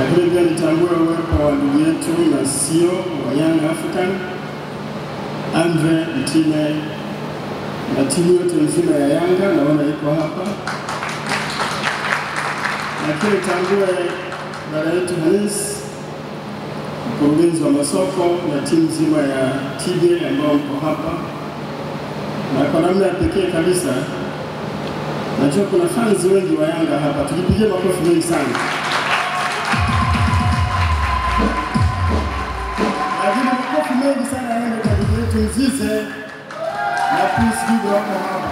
Lakini pia nitambue uwepo wa ndugu yetu na CEO wa Young African Andre Mtime na timu yote nzima ya Yanga, naona iko hapa. Lakini tambue dada yetu Hanis, mkurugenzi wa masoko na timu nzima ya TBL ambao mko hapa. Na kwa namna ya pekee kabisa, najua kuna fans wengi wa Yanga hapa, tujipigie makofi mengi sana. Lakini makofi mengi sana yaende kwa ndugu yetu Mzize na Prince Bibi wako hapa.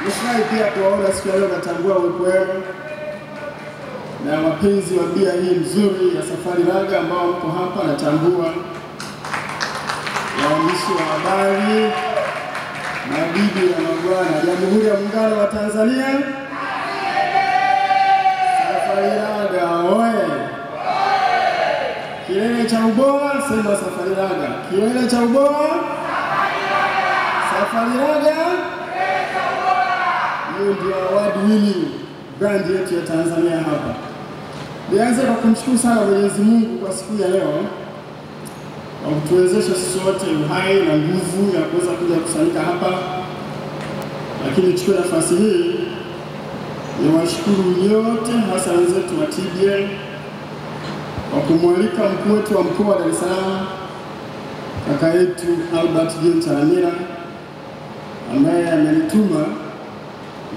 Nifurahi pia kuwaona siku ya leo, natambua uwepo wenu na wapenzi wa bia hii mzuri ya Safari Lager ambao mko hapa. Natambua waandishi wa habari, mabibi na mabwana, Jamhuri ya Muungano wa Tanzania. Safari Lager oye! Kilele cha ubora, sema Safari Lager. Kilele cha ubora, Safari Lager. Hiyo ndio award winning brand yetu ya Tanzania hapa. Nianze kwa kumshukuru sana Mwenyezi Mungu kwa siku ya leo, kwa kutuwezesha sisi wote uhai na nguvu ya kuweza kuja kusanyika hapa. Lakini nichukue nafasi hii niwashukuru nyote, hasa wenzetu wa TBL kwa kumwalika mkuu wetu wa mkoa wa Dar es Salaam, kaka yetu Albert Chalamila, ambaye amenituma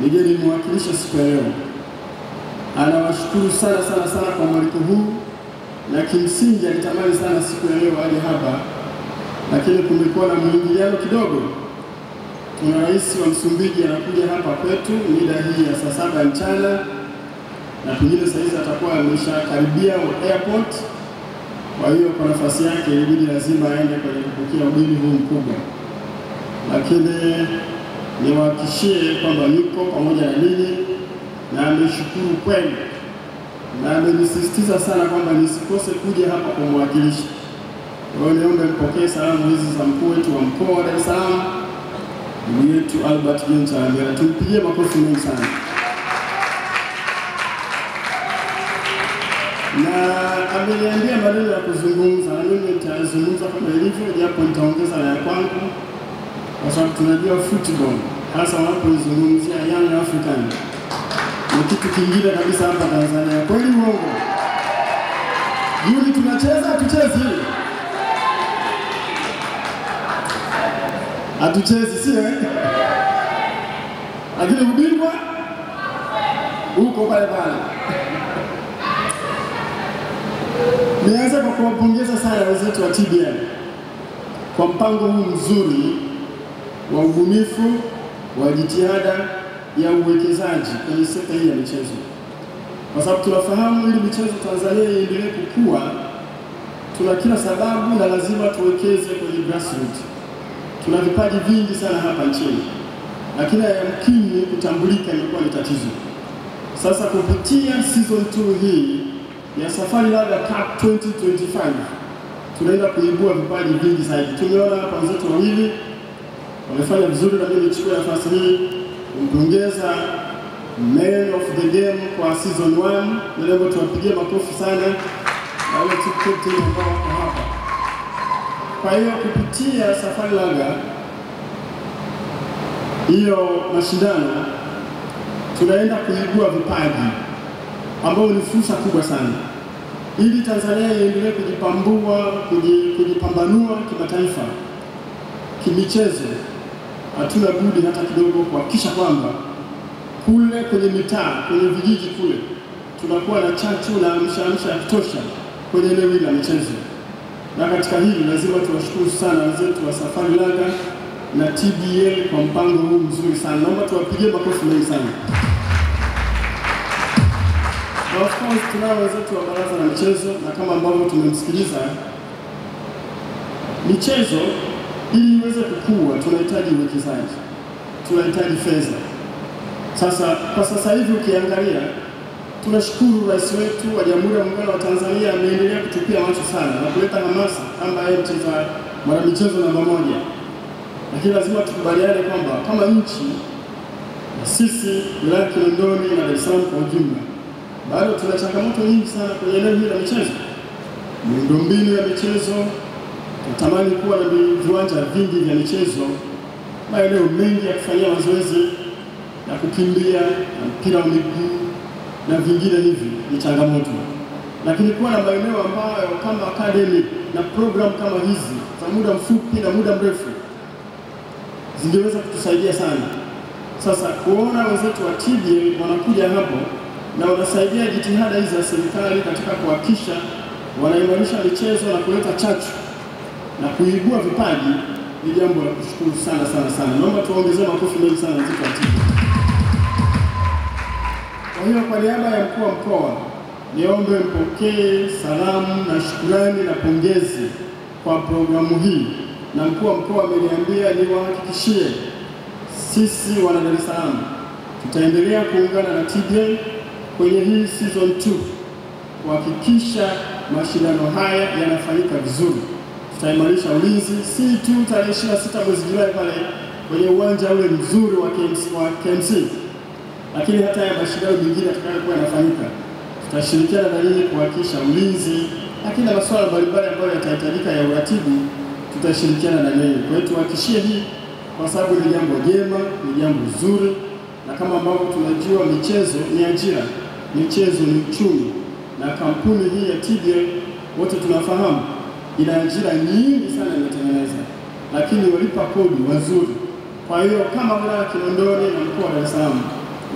nije nimwakilishe siku ya leo. Anawashukuru sana kwa mwaliko huu, na kimsingi alitamani sana siku ya leo aje hapa, lakini kumekuwa na mwingiliano kidogo. Tuna rais wa Msumbiji anakuja hapa kwetu mida hii ya saa 7 mchana, na pengine saa hizi atakuwa ameshakaribia airport. Kwa hiyo kwa nafasi yake ilibidi lazima aende kwenye kupokea ugeni huu mkubwa. Lakini niwahakikishie kwamba niko pamoja na ninyi, na ameshukuru kweli, na amenisisitiza sana kwamba nisikose kuja hapa kumwakilisha. Kwa hiyo niombe mpokee salamu hizi za mkuu wetu wa mkoa wa Dar es Salaam, ndugu yetu Albert Chalamila. Tumpigie makofi mengi sana. Na ameniambia maneno ya kuzungumza, na mimi nitazungumza kama ilivyo, japo nitaongeza na ya kwangu, kwa sababu tunajua football hasa wanapozungumzia Young African ni kitu kingine kabisa hapa Tanzania. Kweli uongo? Yuli tunacheza, tuchezi? Hatuchezi, sio? Lakini ubingwa uko pale pale. Nianze kwa kuwapongeza sana wenzetu wa TBL kwa mpango huu mzuri wa ubunifu wa jitihada ya uwekezaji kwenye sekta hii ya michezo. Kwa sababu tunafahamu ili michezo Tanzania iendelee kukua, tuna kila sababu na lazima tuwekeze kwenye grassroots. Tuna vipaji vingi sana hapa nchini, lakini yamkini kutambulika imekuwa ni tatizo. Sasa kupitia season 2 hii ya Safari Lager Cup 2025 tunaenda kuibua vipaji vingi zaidi. Tumeona hapa wenzetu wawili wamefanya vizuri, na mimi nichukue nafasi hii kumpongeza man of the game kwa season 1. Naomba tuwapigie makofi sana na wale captain ambao wako hapa. Kwa hiyo kupitia Safari Lager hiyo mashindano tunaenda kuibua vipaji ambao ni fursa kubwa sana, ili Tanzania iendelee kujipambanua kimataifa kimichezo. Hatuna budi hata kidogo kuhakikisha kwamba kule kwenye mitaa, kwenye vijiji kule, tunakuwa na chachu na amsha ya kutosha kwenye eneo hili la michezo. Na katika hili lazima tuwashukuru sana wenzetu wa Safari Lager na TBL kwa mpango huu mzuri sana. Naomba tuwapigie makofi mengi sana. Na of course tunao wenzetu wa baraza la michezo, na kama ambavyo tumemsikiliza, michezo ili iweze kukua tunahitaji uwekezaji, tunahitaji fedha. Sasa kwa sasa hivi ukiangalia, tunashukuru rais wetu wa Jamhuri ya Muungano wa Tanzania ameendelea kutupia macho sana na kuleta hamasa kama yeye mwanamichezo namba 1. Lakini lazima tukubaliane kwamba kama nchi na sisi wilaya Kinondoni na Dar es Salaam kwa ujumla bado tuna changamoto nyingi sana kwenye eneo hili la michezo. Miundombinu ya michezo, tunatamani kuwa na viwanja vingi vya michezo, maeneo mengi ya kufanyia mazoezi ya kukimbia na mpira wa miguu na vingine hivi ni changamoto. Lakini kuwa na maeneo ambayo kama academy na program kama hizi za muda mfupi na muda mrefu zingeweza kutusaidia sana. Sasa kuona wenzetu wa TBA wanakuja hapo na wanasaidia jitihada hizi za serikali katika kuhakikisha wanaimarisha michezo na kuleta chachu na kuibua vipaji ni jambo la kushukuru sana sana sana. Naomba tuongezee makofi mengi sana wenzetu wa TBA. Kwa hiyo kwa niaba ya mkuu wa mkoa niombe mpokee salamu na shukrani na pongezi kwa programu hii, na mkuu wa mkoa ameniambia niwahakikishie sisi wana Dar es Salaam tutaendelea kuungana na TBA kwenye hii season 2 kuhakikisha mashindano haya yanafanyika vizuri. Tutaimarisha ulinzi si tu tarehe 26 mwezi Julai pale kwenye uwanja ule mzuri wa KMC, lakini hata ya mashindano mengine yatakayokuwa yanafanyika tutashirikiana na nyinyi kuhakikisha ulinzi, lakini na masuala mbalimbali ambayo yatahitajika ya uratibu tutashirikiana na nyinyi. Kwa hiyo tuhakikishie hii kwa sababu ni jambo jema, ni jambo zuri, na kama ambavyo tunajua michezo ni ajira, michezo ni uchumi, na kampuni hii ya TBA wote tunafahamu ina ajira nyingi sana imetengeneza, lakini walipa kodi wazuri. Kwa hiyo kama wilaya Kinondoni na mkoa wa Dar es Salaam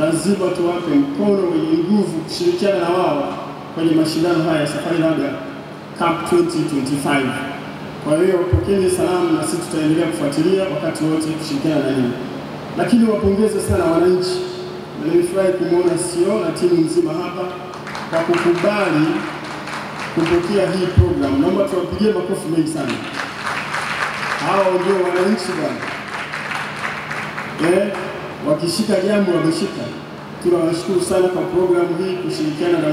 lazima tuwape mkono wenye nguvu kushirikiana na wao kwenye mashindano haya ya Safari Laga Cup 2025. Kwa hiyo pokeni salamu na sisi tutaendelea kufuatilia wakati wote kushirikiana na nyinyi. Lakini wapongeze sana wananchi. Na nimefurahi kumuona CEO na timu nzima hapa kwa kukubali kupokea hii program. Naomba tuwapigie makofi mengi sana. Hao ndio wananchi bwana. Wakishika jambo wameshika. Tunawashukuru sana kwa programu hii kushirikiana na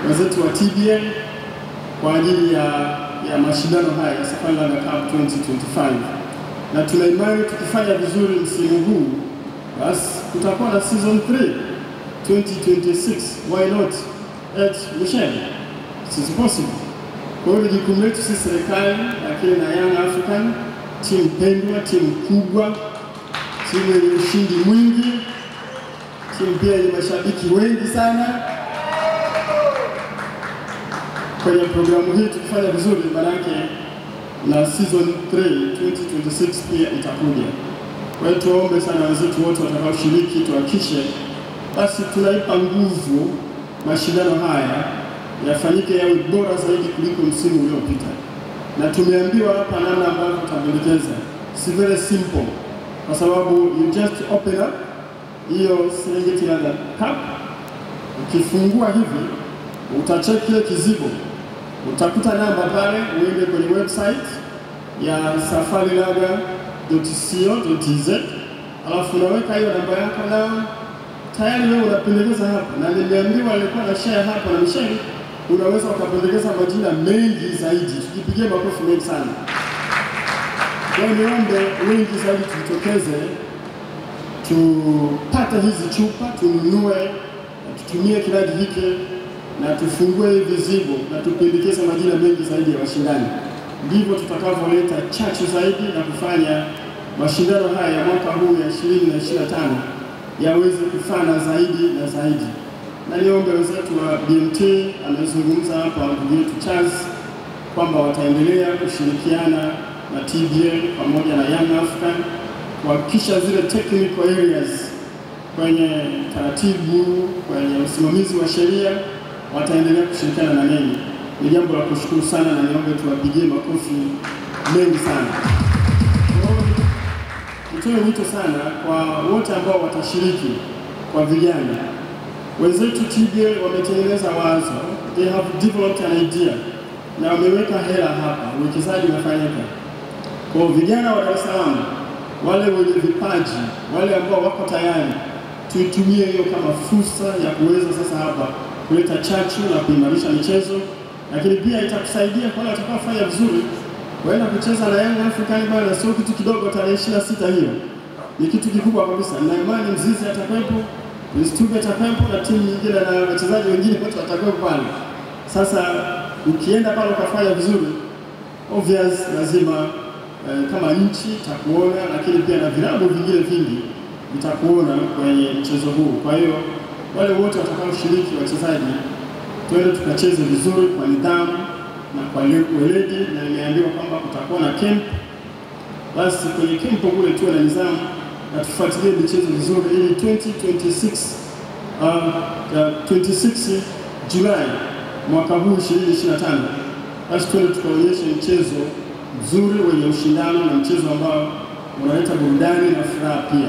wenzetu wa TBA kwa ajili ya mashindano haya ya Safari Laga Cup 2025. Na tuna imani tukifanya vizuri msimu huu basi kutakuwa na season 3 2026. Why not? Michelle, it's possible. Kwa hiyo jukumu letu sisi serikali, lakini na Young African, timu pendwa, timu kubwa, timu yenye ushindi mwingi, timu pia yenye mashabiki wengi sana. Kwenye programu hii tukifanya vizuri, manake na season 3 2026 pia itakuja. Kwa hiyo tuombe sana wenzetu wote watakaoshiriki tuhakikishe basi tunaipa nguvu mashindano haya yafanyike yawe bora zaidi kuliko msimu uliopita. Na tumeambiwa hapa namna ambavyo tutapendekeza. Si very simple. Kwa sababu you just open up hiyo Serengeti Laga Cup. Ukifungua hivi utacheki ile kizibo. Utakuta namba pale, uende kwenye website ya safarilaga.co.tz, alafu unaweka hiyo namba yako na tayari wewe unapendekeza hapa. Na nimeambiwa alikuwa na share hapa na Michelle, unaweza ukapendekeza majina mengi zaidi. Tujipigie makofi mengi sana. Kwa hiyo niombe wengi zaidi tutokeze, tupate hizi chupa, tununue, tutumie kiradi hiki na tufungue vizibo na tupendekeze majina mengi zaidi ya washindani. Ndivyo tutakavyoleta chachu zaidi na kufanya mashindano haya ya mwaka huu ya 2025 yaweze kufana zaidi na zaidi. Na niombe wenzetu wa BMT, amezungumza hapa ndugu yetu Charles kwamba wataendelea kushirikiana na TBA pamoja na Young African kuhakikisha zile technical areas kwenye taratibu, kwenye usimamizi wa sheria wataendelea kushirikiana na nini. Ni jambo la kushukuru sana na niombe tuwapigie makofi mengi sana. Nitoe wito sana kwa wote ambao watashiriki, kwa vijana. Wenzetu TBA wametengeneza wazo, they have developed an idea, na wameweka hela hapa, uwekezaji unafanyika. Kwa vijana wa Dar es Salaam, wale wenye vipaji, wale ambao wako tayari, tuitumie hiyo kama fursa ya kuweza sasa hapa kuleta chachu na kuimarisha michezo, lakini pia itakusaidia kwa wale watakaofanya vizuri waenda kucheza na Young African bwana, sio kitu kidogo. Tarehe 26 hiyo ni kitu kikubwa kabisa, na imani Mzizi atakuwepo, Stuttgart Pempo na timu nyingine na wachezaji wengine wote watakuwa pale. Sasa ukienda pale ukafanya vizuri, obvious lazima kama nchi itakuona, lakini pia na vilabu vingine vingi vitakuona kwenye mchezo huu. Kwa hiyo wale wote watakaoshiriki wachezaji, twende tukacheze vizuri kwa nidhamu na kwa weledi, na nimeambiwa kwamba kutakuwa na camp. Basi kwenye camp kule tuwe na nidhamu na tufuatilie michezo vizuri ili 26 Julai mwaka huu 2025 basi twende tukaonyeshe mchezo mzuri wenye ushindano na mchezo ambao unaleta burudani na furaha pia.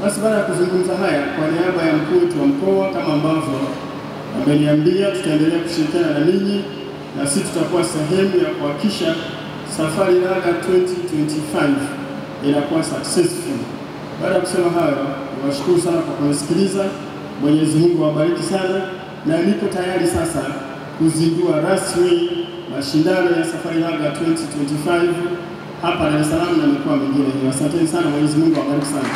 Basi baada ya kuzungumza haya, kwa niaba ya mkuu wetu wa mkoa kama ambavyo ameniambia, tutaendelea kushirikiana na ninyi na sisi tutakuwa sehemu ya kuhakikisha Safari Laga 2025 inakuwa successful. Baada ya kusema hayo, niwashukuru sana kwa kunisikiliza. Mwenyezi Mungu awabariki sana, na niko tayari sasa kuzindua rasmi mashindano ya Safari Laga 2025 hapa Dar es Salaam na mikoa mingine. Asanteni sana, Mwenyezi Mungu awabariki sana.